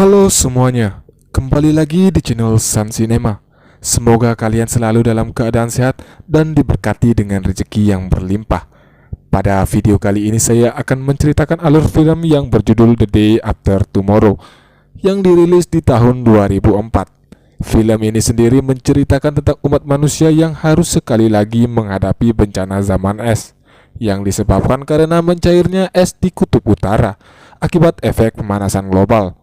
Halo semuanya, kembali lagi di channel Sun Cinema. Semoga kalian selalu dalam keadaan sehat dan diberkati dengan rezeki yang berlimpah. Pada video kali ini saya akan menceritakan alur film yang berjudul The Day After Tomorrow yang dirilis di tahun 2004. Film ini sendiri menceritakan tentang umat manusia yang harus sekali lagi menghadapi bencana zaman es yang disebabkan karena mencairnya es di kutub utara akibat efek pemanasan global.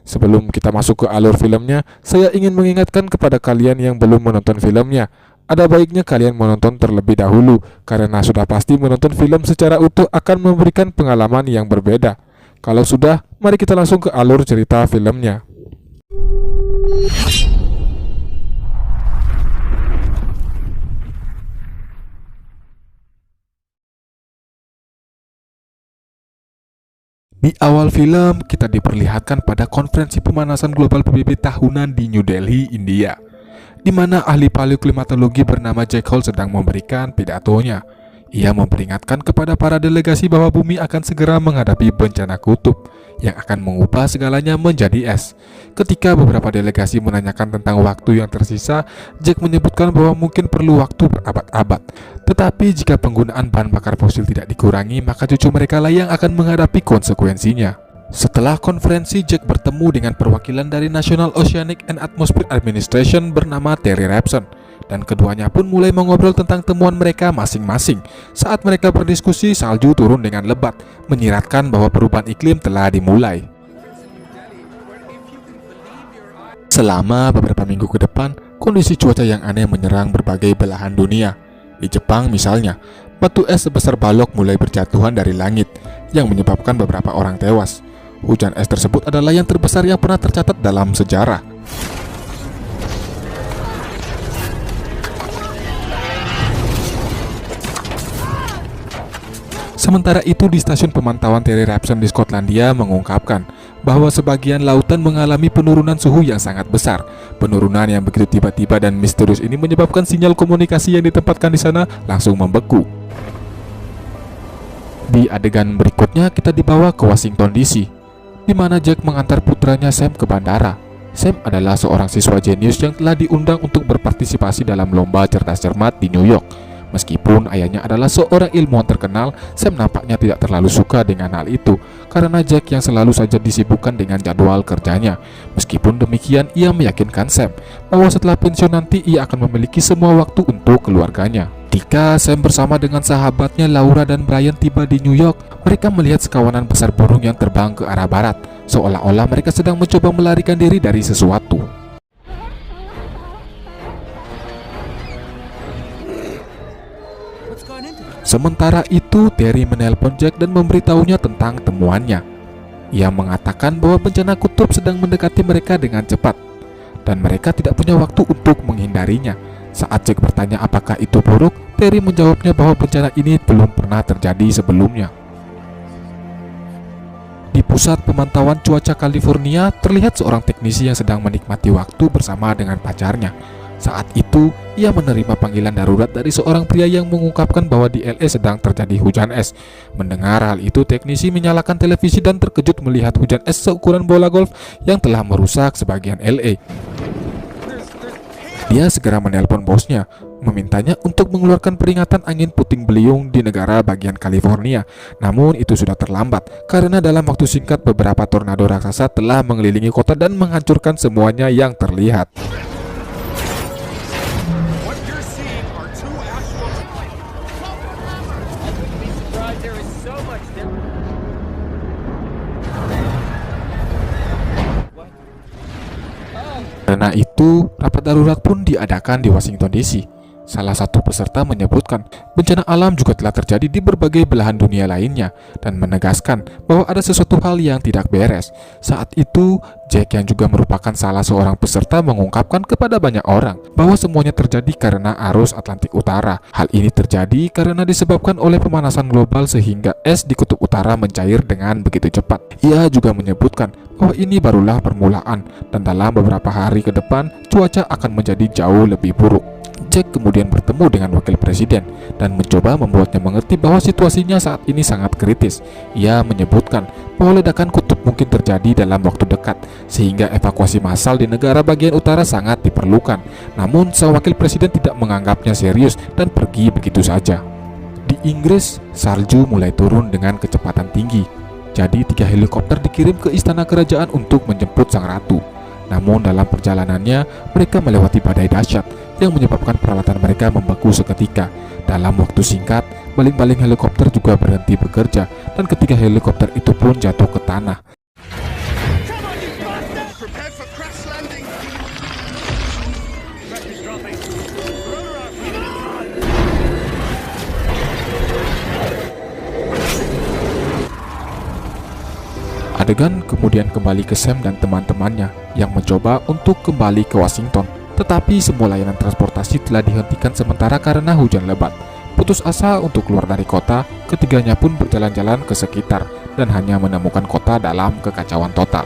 Sebelum kita masuk ke alur filmnya, saya ingin mengingatkan kepada kalian yang belum menonton filmnya. Ada baiknya kalian menonton terlebih dahulu, karena sudah pasti menonton film secara utuh akan memberikan pengalaman yang berbeda. Kalau sudah, mari kita langsung ke alur cerita filmnya. Di awal film, kita diperlihatkan pada konferensi pemanasan global PBB tahunan di New Delhi, India, di mana ahli paleoklimatologi bernama Jack Hall sedang memberikan pidatonya. Ia memperingatkan kepada para delegasi bahwa bumi akan segera menghadapi bencana kutub yang akan mengubah segalanya menjadi es. Ketika beberapa delegasi menanyakan tentang waktu yang tersisa, Jack menyebutkan bahwa mungkin perlu waktu berabad-abad. Tetapi jika penggunaan bahan bakar fosil tidak dikurangi, maka cucu mereka lah yang akan menghadapi konsekuensinya. Setelah konferensi, Jack bertemu dengan perwakilan dari National Oceanic and Atmospheric Administration bernama Terry Rapson, dan keduanya pun mulai mengobrol tentang temuan mereka masing-masing. Saat mereka berdiskusi, salju turun dengan lebat, menyiratkan bahwa perubahan iklim telah dimulai. Selama beberapa minggu ke depan, kondisi cuaca yang aneh menyerang berbagai belahan dunia. Di Jepang misalnya, batu es sebesar balok mulai berjatuhan dari langit, yang menyebabkan beberapa orang tewas. Hujan es tersebut adalah yang terbesar yang pernah tercatat dalam sejarah. Sementara itu, di stasiun pemantauan Terry Rapson di Skotlandia mengungkapkan bahwa sebagian lautan mengalami penurunan suhu yang sangat besar. Penurunan yang begitu tiba-tiba dan misterius ini menyebabkan sinyal komunikasi yang ditempatkan di sana langsung membeku. Di adegan berikutnya, kita dibawa ke Washington DC, di mana Jack mengantar putranya Sam ke bandara. Sam adalah seorang siswa jenius yang telah diundang untuk berpartisipasi dalam lomba cerdas cermat di New York. Meskipun ayahnya adalah seorang ilmuwan terkenal, Sam nampaknya tidak terlalu suka dengan hal itu, karena Jack yang selalu saja disibukkan dengan jadwal kerjanya. Meskipun demikian, ia meyakinkan Sam bahwa setelah pensiun nanti ia akan memiliki semua waktu untuk keluarganya. Ketika Sam bersama dengan sahabatnya Laura dan Brian tiba di New York, mereka melihat sekawanan besar burung yang terbang ke arah barat, seolah-olah mereka sedang mencoba melarikan diri dari sesuatu. Sementara itu, Terry menelpon Jack dan memberitahunya tentang temuannya. Ia mengatakan bahwa bencana kutub sedang mendekati mereka dengan cepat, dan mereka tidak punya waktu untuk menghindarinya. Saat Jack bertanya apakah itu buruk, Terry menjawabnya bahwa bencana ini belum pernah terjadi sebelumnya. Di pusat pemantauan cuaca California, terlihat seorang teknisi yang sedang menikmati waktu bersama dengan pacarnya. Saat itu, ia menerima panggilan darurat dari seorang pria yang mengungkapkan bahwa di LA sedang terjadi hujan es. Mendengar hal itu, teknisi menyalakan televisi dan terkejut melihat hujan es seukuran bola golf yang telah merusak sebagian LA. Dia segera menelpon bosnya, memintanya untuk mengeluarkan peringatan angin puting beliung di negara bagian California. Namun itu sudah terlambat, karena dalam waktu singkat beberapa tornado raksasa telah mengelilingi kota dan menghancurkan semuanya yang terlihat. Karena itu, rapat darurat pun diadakan di Washington DC. Salah satu peserta menyebutkan bencana alam juga telah terjadi di berbagai belahan dunia lainnya, dan menegaskan bahwa ada sesuatu hal yang tidak beres. Saat itu, Jack yang juga merupakan salah seorang peserta mengungkapkan kepada banyak orang bahwa semuanya terjadi karena arus Atlantik Utara. Hal ini terjadi karena disebabkan oleh pemanasan global sehingga es di kutub utara mencair dengan begitu cepat. Ia juga menyebutkan bahwa ini barulah permulaan, dan dalam beberapa hari ke depan cuaca akan menjadi jauh lebih buruk. Jack kemudian bertemu dengan wakil presiden dan mencoba membuatnya mengerti bahwa situasinya saat ini sangat kritis. Ia menyebutkan bahwa ledakan kutub mungkin terjadi dalam waktu dekat, sehingga evakuasi massal di negara bagian utara sangat diperlukan. Namun sang wakil presiden tidak menganggapnya serius dan pergi begitu saja. Di Inggris, salju mulai turun dengan kecepatan tinggi. Jadi 3 helikopter dikirim ke istana kerajaan untuk menjemput sang ratu. Namun dalam perjalanannya, mereka melewati badai dahsyat yang menyebabkan peralatan mereka membeku seketika. Dalam waktu singkat, baling-baling helikopter juga berhenti bekerja dan ketiga helikopter itu pun jatuh ke tanah. Adegan kemudian kembali ke Sam dan teman-temannya yang mencoba untuk kembali ke Washington. Tetapi semua layanan transportasi telah dihentikan sementara karena hujan lebat. Putus asa untuk keluar dari kota, ketiganya pun berjalan-jalan ke sekitar dan hanya menemukan kota dalam kekacauan total.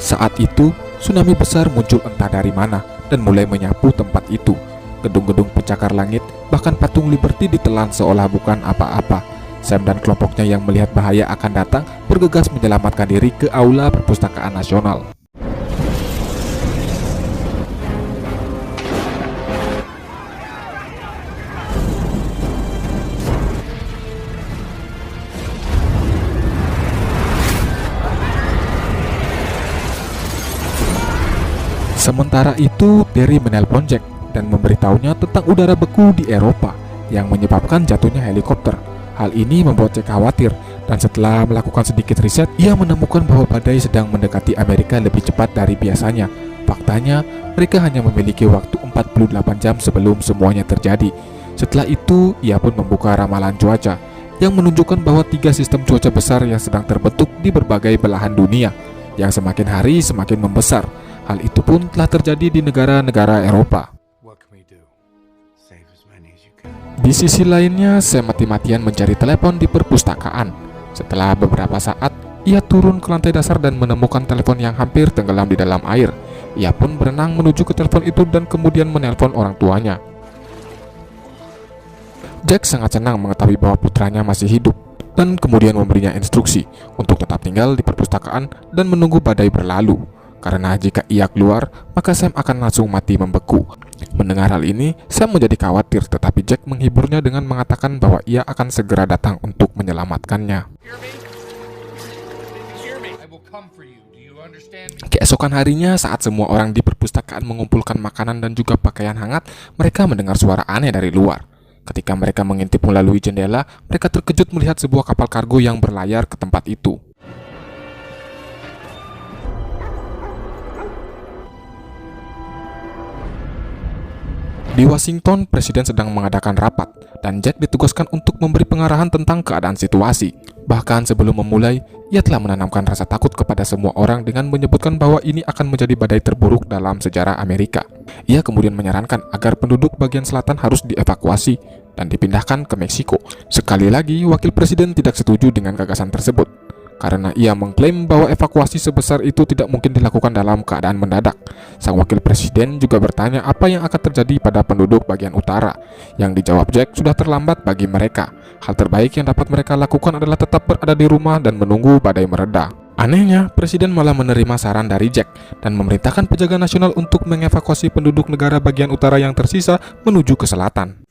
Saat itu, tsunami besar muncul entah dari mana dan mulai menyapu tempat itu. Gedung-gedung pencakar langit, bahkan patung Liberty ditelan seolah bukan apa-apa. Sam dan kelompoknya yang melihat bahaya akan datang bergegas menyelamatkan diri ke aula perpustakaan nasional. Sementara itu, Terry menelpon Jack dan memberitahunya tentang udara beku di Eropa yang menyebabkan jatuhnya helikopter. Hal ini membuat Jack khawatir, dan setelah melakukan sedikit riset, ia menemukan bahwa badai sedang mendekati Amerika lebih cepat dari biasanya. Faktanya, mereka hanya memiliki waktu 48 jam sebelum semuanya terjadi. Setelah itu, ia pun membuka ramalan cuaca yang menunjukkan bahwa 3 sistem cuaca besar yang sedang terbentuk di berbagai belahan dunia, yang semakin hari semakin membesar. Hal itu pun telah terjadi di negara-negara Eropa. Di sisi lainnya, Sam mati-matian mencari telepon di perpustakaan. Setelah beberapa saat, ia turun ke lantai dasar dan menemukan telepon yang hampir tenggelam di dalam air. Ia pun berenang menuju ke telepon itu dan kemudian menelpon orang tuanya. Jack sangat senang mengetahui bahwa putranya masih hidup dan kemudian memberinya instruksi untuk tetap tinggal di perpustakaan dan menunggu badai berlalu. Karena jika ia keluar, maka Sam akan langsung mati membeku. Mendengar hal ini, Sam menjadi khawatir, tetapi Jack menghiburnya dengan mengatakan bahwa ia akan segera datang untuk menyelamatkannya. Keesokan harinya, saat semua orang di perpustakaan mengumpulkan makanan dan juga pakaian hangat, mereka mendengar suara aneh dari luar. Ketika mereka mengintip melalui jendela, mereka terkejut melihat sebuah kapal kargo yang berlayar ke tempat itu. Di Washington, Presiden sedang mengadakan rapat, dan Jack ditugaskan untuk memberi pengarahan tentang keadaan situasi. Bahkan sebelum memulai, ia telah menanamkan rasa takut kepada semua orang dengan menyebutkan bahwa ini akan menjadi badai terburuk dalam sejarah Amerika. Ia kemudian menyarankan agar penduduk bagian selatan harus dievakuasi dan dipindahkan ke Meksiko. Sekali lagi, Wakil Presiden tidak setuju dengan gagasan tersebut, karena ia mengklaim bahwa evakuasi sebesar itu tidak mungkin dilakukan dalam keadaan mendadak. Sang wakil presiden juga bertanya apa yang akan terjadi pada penduduk bagian utara. Yang dijawab Jack, sudah terlambat bagi mereka. Hal terbaik yang dapat mereka lakukan adalah tetap berada di rumah dan menunggu badai mereda. Anehnya, presiden malah menerima saran dari Jack dan memerintahkan penjaga nasional untuk mengevakuasi penduduk negara bagian utara yang tersisa menuju ke selatan.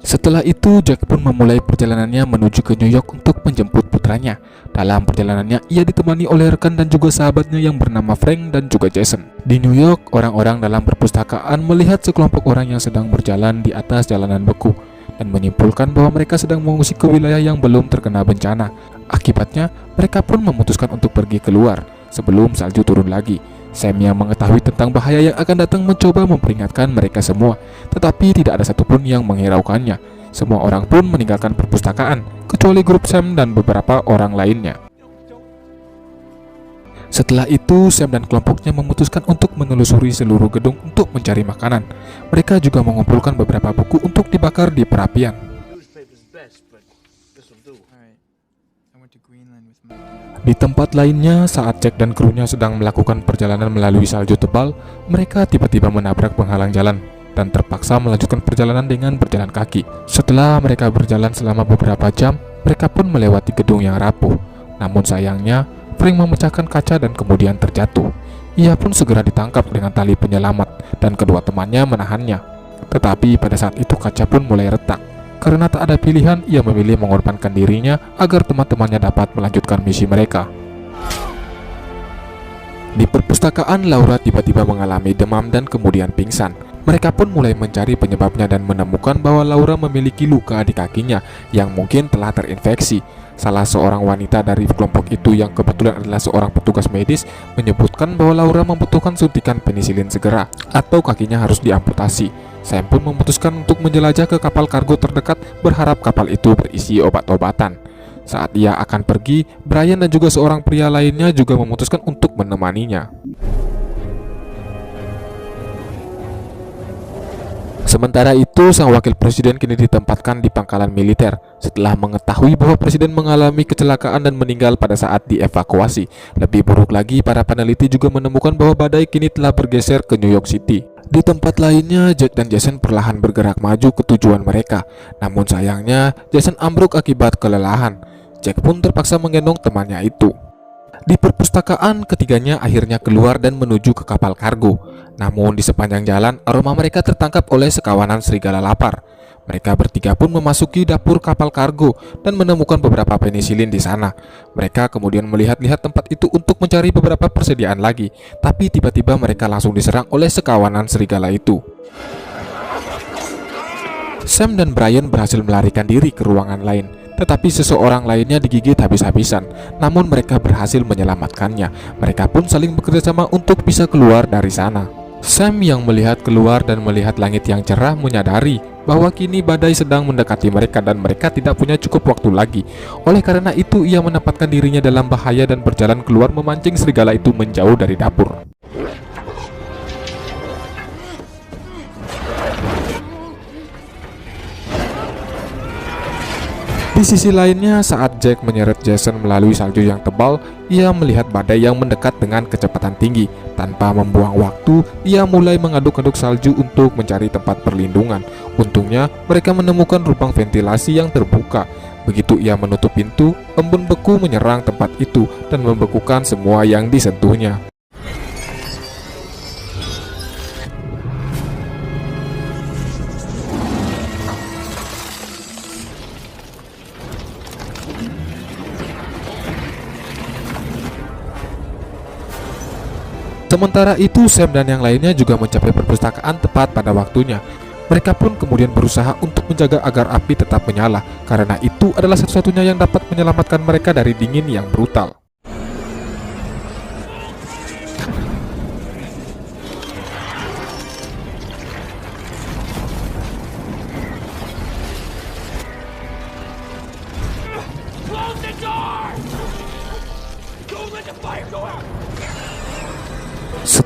Setelah itu, Jack pun memulai perjalanannya menuju ke New York untuk menjemput putranya. Dalam perjalanannya, ia ditemani oleh rekan dan juga sahabatnya yang bernama Frank dan juga Jason. Di New York, orang-orang dalam perpustakaan melihat sekelompok orang yang sedang berjalan di atas jalanan beku dan menyimpulkan bahwa mereka sedang mengungsi ke wilayah yang belum terkena bencana. Akibatnya, mereka pun memutuskan untuk pergi keluar sebelum salju turun lagi. Sam yang mengetahui tentang bahaya yang akan datang mencoba memperingatkan mereka semua, tetapi tidak ada satupun yang menghiraukannya. Semua orang pun meninggalkan perpustakaan, kecuali grup Sam dan beberapa orang lainnya. Setelah itu, Sam dan kelompoknya memutuskan untuk menelusuri seluruh gedung untuk mencari makanan. Mereka juga mengumpulkan beberapa buku untuk dibakar di perapian. Di tempat lainnya, saat Jack dan krunya sedang melakukan perjalanan melalui salju tebal, mereka tiba-tiba menabrak penghalang jalan dan terpaksa melanjutkan perjalanan dengan berjalan kaki. Setelah mereka berjalan selama beberapa jam, mereka pun melewati gedung yang rapuh. Namun sayangnya, Frank memecahkan kaca dan kemudian terjatuh. Ia pun segera ditangkap dengan tali penyelamat dan kedua temannya menahannya. Tetapi pada saat itu kaca pun mulai retak. Karena tak ada pilihan, ia memilih mengorbankan dirinya agar teman-temannya dapat melanjutkan misi mereka. Di perpustakaan, Laura tiba-tiba mengalami demam dan kemudian pingsan. Mereka pun mulai mencari penyebabnya dan menemukan bahwa Laura memiliki luka di kakinya yang mungkin telah terinfeksi. Salah seorang wanita dari kelompok itu yang kebetulan adalah seorang petugas medis menyebutkan bahwa Laura membutuhkan suntikan penisilin segera atau kakinya harus diamputasi. Sam pun memutuskan untuk menjelajah ke kapal kargo terdekat berharap kapal itu berisi obat-obatan. Saat ia akan pergi, Brian dan juga seorang pria lainnya juga memutuskan untuk menemaninya. Sementara itu, sang wakil presiden kini ditempatkan di pangkalan militer setelah mengetahui bahwa presiden mengalami kecelakaan dan meninggal pada saat dievakuasi. Lebih buruk lagi, para peneliti juga menemukan bahwa badai kini telah bergeser ke New York City. Di tempat lainnya, Jack dan Jason perlahan bergerak maju ke tujuan mereka. Namun sayangnya, Jason ambruk akibat kelelahan. Jack pun terpaksa menggendong temannya itu. Di perpustakaan, ketiganya akhirnya keluar dan menuju ke kapal kargo. Namun di sepanjang jalan, aroma mereka tertangkap oleh sekawanan serigala lapar. Mereka bertiga pun memasuki dapur kapal kargo dan menemukan beberapa penisilin di sana. Mereka kemudian melihat-lihat tempat itu untuk mencari beberapa persediaan lagi. Tapi tiba-tiba mereka langsung diserang oleh sekawanan serigala itu. Sam dan Brian berhasil melarikan diri ke ruangan lain. Tetapi seseorang lainnya digigit habis-habisan. Namun mereka berhasil menyelamatkannya. Mereka pun saling bekerjasama untuk bisa keluar dari sana. Sam yang melihat keluar dan melihat langit yang cerah menyadari bahwa kini badai sedang mendekati mereka dan mereka tidak punya cukup waktu lagi. Oleh karena itu, ia menempatkan dirinya dalam bahaya dan berjalan keluar memancing serigala itu menjauh dari dapur. Di sisi lainnya, saat Jack menyeret Jason melalui salju yang tebal, ia melihat badai yang mendekat dengan kecepatan tinggi. Tanpa membuang waktu, ia mulai mengaduk-aduk salju untuk mencari tempat perlindungan. Untungnya, mereka menemukan lubang ventilasi yang terbuka. Begitu ia menutup pintu, embun beku menyerang tempat itu dan membekukan semua yang disentuhnya. Sementara itu, Sam dan yang lainnya juga mencapai perpustakaan tepat pada waktunya. Mereka pun kemudian berusaha untuk menjaga agar api tetap menyala, karena itu adalah satu-satunya yang dapat menyelamatkan mereka dari dingin yang brutal.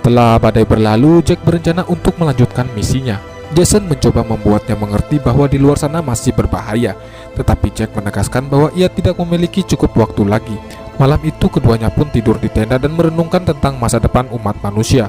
Setelah badai berlalu, Jack berencana untuk melanjutkan misinya. Jason mencoba membuatnya mengerti bahwa di luar sana masih berbahaya, tetapi Jack menegaskan bahwa ia tidak memiliki cukup waktu lagi. Malam itu keduanya pun tidur di tenda dan merenungkan tentang masa depan umat manusia.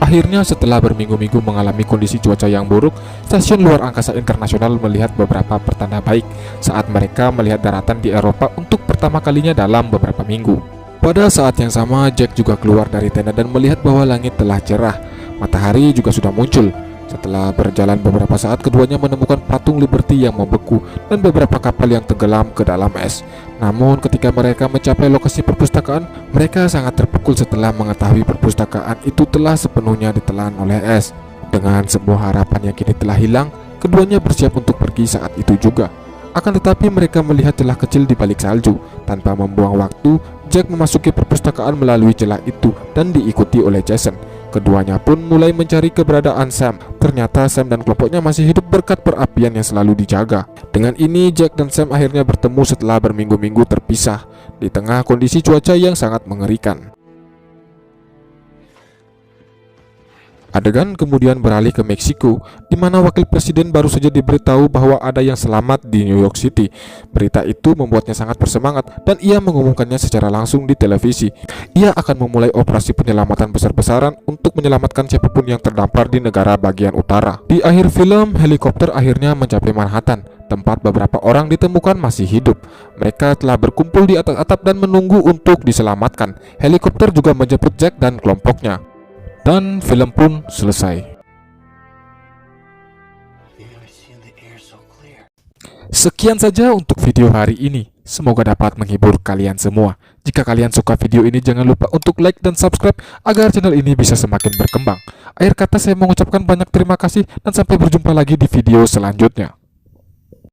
Akhirnya, setelah berminggu-minggu mengalami kondisi cuaca yang buruk, stasiun luar angkasa internasional melihat beberapa pertanda baik saat mereka melihat daratan di Eropa untuk pertama kalinya dalam beberapa minggu. Pada saat yang sama, Jack juga keluar dari tenda dan melihat bahwa langit telah cerah. Matahari juga sudah muncul. Setelah berjalan beberapa saat, keduanya menemukan patung Liberty yang membeku dan beberapa kapal yang tenggelam ke dalam es. Namun ketika mereka mencapai lokasi perpustakaan, mereka sangat terpukul setelah mengetahui perpustakaan itu telah sepenuhnya ditelan oleh es. Dengan semua harapan yang kini telah hilang, keduanya bersiap untuk pergi saat itu juga. Akan tetapi mereka melihat celah kecil di balik salju. Tanpa membuang waktu, Jack memasuki perpustakaan melalui celah itu dan diikuti oleh Jason. Keduanya pun mulai mencari keberadaan Sam. Ternyata Sam dan kelompoknya masih hidup berkat perapian yang selalu dijaga. Dengan ini, Jack dan Sam akhirnya bertemu setelah berminggu-minggu terpisah. di tengah kondisi cuaca yang sangat mengerikan. Adegan kemudian beralih ke Meksiko, di mana wakil presiden baru saja diberitahu bahwa ada yang selamat di New York City. Berita itu membuatnya sangat bersemangat dan ia mengumumkannya secara langsung di televisi. Ia akan memulai operasi penyelamatan besar-besaran untuk menyelamatkan siapapun yang terdampar di negara bagian utara. Di akhir film, helikopter akhirnya mencapai Manhattan, tempat beberapa orang ditemukan masih hidup. Mereka telah berkumpul di atas atap dan menunggu untuk diselamatkan. Helikopter juga menjemput Jack dan kelompoknya. Dan film pun selesai. Sekian saja untuk video hari ini. Semoga dapat menghibur kalian semua. Jika kalian suka video ini, jangan lupa untuk like dan subscribe agar channel ini bisa semakin berkembang. Akhir kata saya mengucapkan banyak terima kasih dan sampai berjumpa lagi di video selanjutnya.